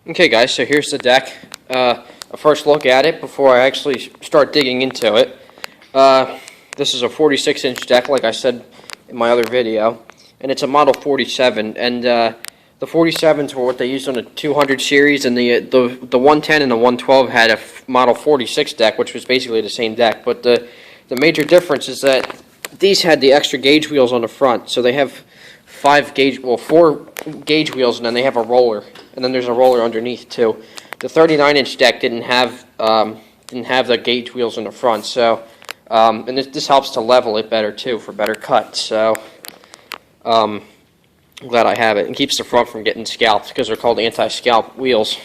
Okay guys, so here's the deck. A first look at it before I actually start digging into it. This is a 46-inch deck, like I said in my other video, and it's a model 47. And the 47s were what they used on the 200 series, and the 110 and the 112 had a model 46 deck, which was basically the same deck. But the major difference is that these had the extra gauge wheels on the front, so they have four gauge wheels, and then they have a roller, and then there's a roller underneath too. The 39-inch deck didn't have the gauge wheels in the front, so and this helps to level it better too for better cut. So I'm glad I have it, and keeps the front from getting scalped because they're called anti-scalp wheels.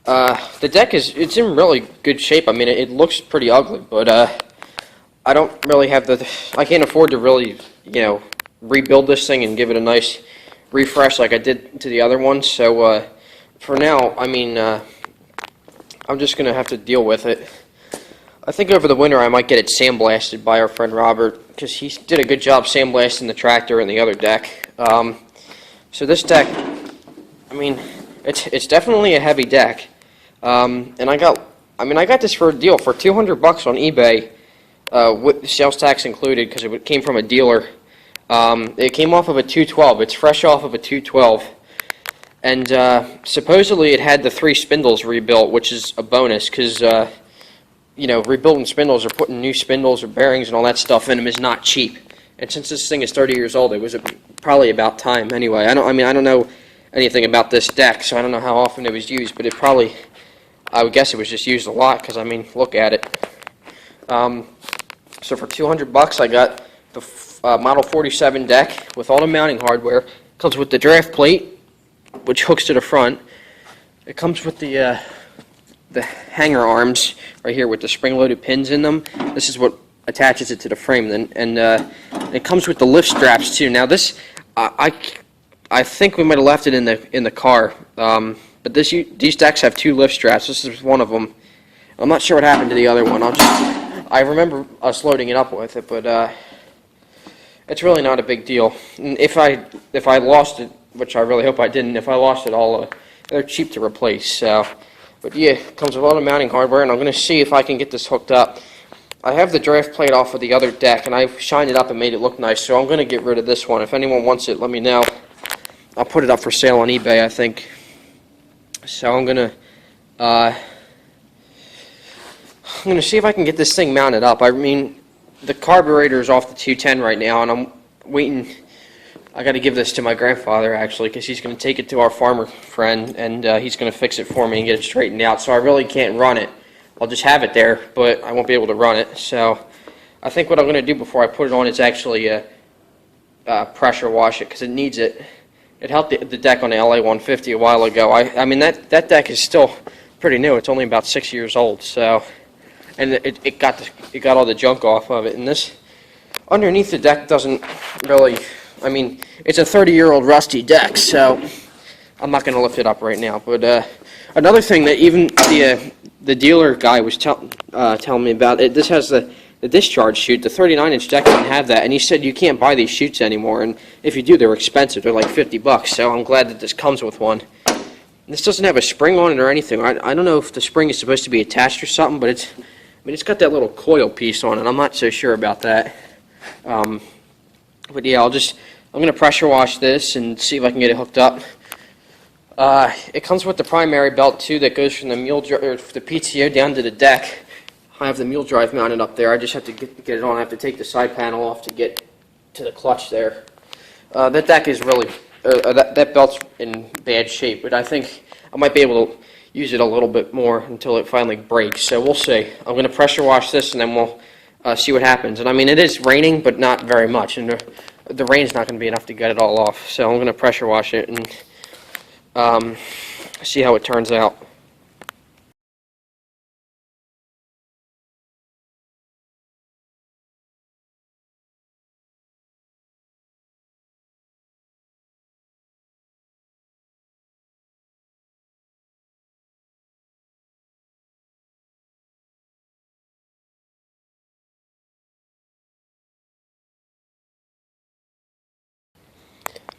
The deck it's in really good shape. I mean, it looks pretty ugly, but I don't really have I can't afford to really, rebuild this thing and give it a nice refresh like I did to the other ones. So for now, I mean, I'm just going to have to deal with it. I think over the winter I might get it sandblasted by our friend Robert, because he did a good job sandblasting the tractor and the other deck. So this deck, I mean, it's definitely a heavy deck. And I got this for a deal for $200 on eBay, with sales tax included, because it came from a dealer. It came off of a 212. It's fresh off of a 212. And supposedly it had the 3 spindles rebuilt, which is a bonus, because rebuilding spindles or putting new spindles or bearings and all that stuff in them is not cheap. And since this thing is 30 years old, it was probably about time anyway. I don't know anything about this deck, so I don't know how often it was used, but I would guess it was just used a lot, because I mean, look at it. So for $200 I got the Model 47 deck with all the mounting hardware. Comes with the draft plate, which hooks to the front. It comes with the hanger arms right here with the spring-loaded pins in them. This is what attaches it to the frame. And it comes with the lift straps too. Now this, I think we might have left it in the car. But these decks have 2 lift straps. This is one of them. I'm not sure what happened to the other one. I remember us loading it up with it, but it's really not a big deal. And if I lost it, which I really hope I didn't, if I lost it, they're cheap to replace. So, but yeah, it comes with all the mounting hardware, and I'm going to see if I can get this hooked up. I have the draft plate off of the other deck, and I've shined it up and made it look nice, so I'm going to get rid of this one. If anyone wants it, let me know. I'll put it up for sale on eBay, I think. So I'm going to see if I can get this thing mounted up. I mean, the carburetor is off the 210 right now, and I'm waiting. I got to give this to my grandfather, actually, because he's going to take it to our farmer friend, and he's going to fix it for me and get it straightened out. So I really can't run it. I'll just have it there, but I won't be able to run it. So I think what I'm going to do before I put it on is actually pressure wash it, because it needs it. It helped the deck on the LA 150 a while ago. I mean, that deck is still pretty new. It's only about 6 years old. So, and it got all the junk off of it. And this underneath the deck doesn't really. I mean, it's a 30-year-old rusty deck, so I'm not going to lift it up right now. But another thing that even the dealer guy was telling me about, this has the discharge chute. The 39-inch deck doesn't have that, and he said you can't buy these chutes anymore, and if you do, they're expensive. They're like $50, so I'm glad that this comes with one. This doesn't have a spring on it or anything. I don't know if the spring is supposed to be attached or something, but it's got that little coil piece on it. I'm not so sure about that. But yeah, I'm going to pressure wash this and see if I can get it hooked up. It comes with the primary belt too that goes from the the PTO down to the deck. I have the mule drive mounted up there. I just have to get it on. I have to take the side panel off to get to the clutch there. That deck is really, that belt's in bad shape, but I think I might be able to use it a little bit more until it finally breaks. So we'll see. I'm going to pressure wash this, and then we'll see what happens. And I mean, it is raining, but not very much, and the rain's not going to be enough to get it all off. So I'm going to pressure wash it and see how it turns out.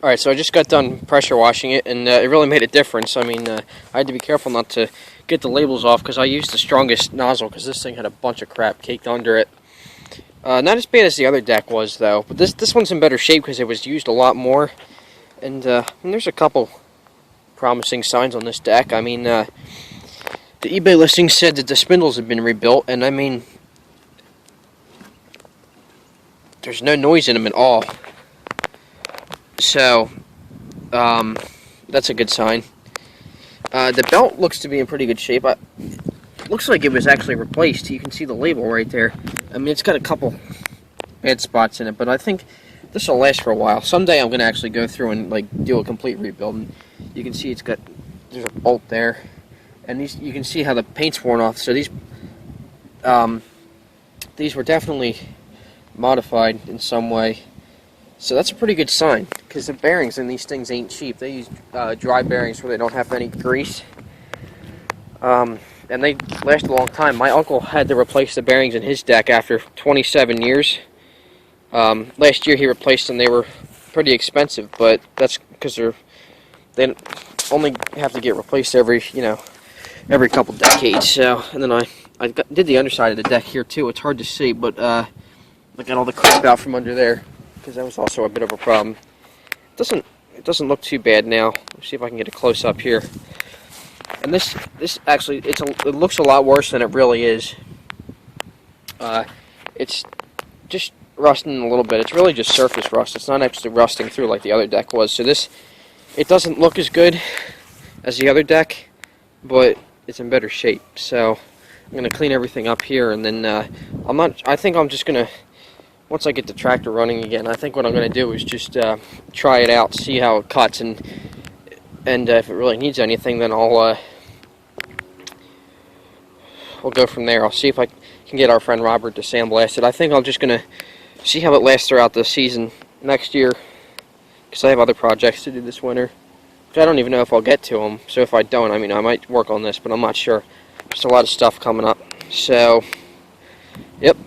Alright, so I just got done pressure washing it, and it really made a difference. I mean, I had to be careful not to get the labels off because I used the strongest nozzle because this thing had a bunch of crap caked under it. Not as bad as the other deck was, though, but this one's in better shape because it was used a lot more. And there's a couple promising signs on this deck. I mean, the eBay listing said that the spindles have been rebuilt, and I mean, there's no noise in them at all. So, that's a good sign. The belt looks to be in pretty good shape. Looks like it was actually replaced. You can see the label right there. I mean, it's got a couple bad spots in it, but I think this will last for a while. Someday I'm going to actually go through and like do a complete rebuild. And you can see there's a bolt there, and you can see how the paint's worn off. So these were definitely modified in some way. So that's a pretty good sign, because the bearings in these things ain't cheap. They use dry bearings where they don't have any grease. And they last a long time. My uncle had to replace the bearings in his deck after 27 years. Last year he replaced them. They were pretty expensive, but that's because they only have to get replaced every couple decades. So, and then I did the underside of the deck here too. It's hard to see, but I got all the crap out from under there, because that was also a bit of a problem. It doesn't look too bad now. Let's see if I can get a close up here. And this actually it looks a lot worse than it really is. It's just rusting a little bit. It's really just surface rust. It's not actually rusting through like the other deck was. So it doesn't look as good as the other deck, but it's in better shape. So I'm gonna clean everything up here, and then I think I'm just gonna, once I get the tractor running again, I think what I'm going to do is just try it out, see how it cuts, and if it really needs anything, then we'll go from there. I'll see if I can get our friend Robert to sandblast it. I think I'm just going to see how it lasts throughout the season next year, because I have other projects to do this winter, which I don't even know if I'll get to them. So if I don't, I mean, I might work on this, but I'm not sure. There's a lot of stuff coming up. So, yep.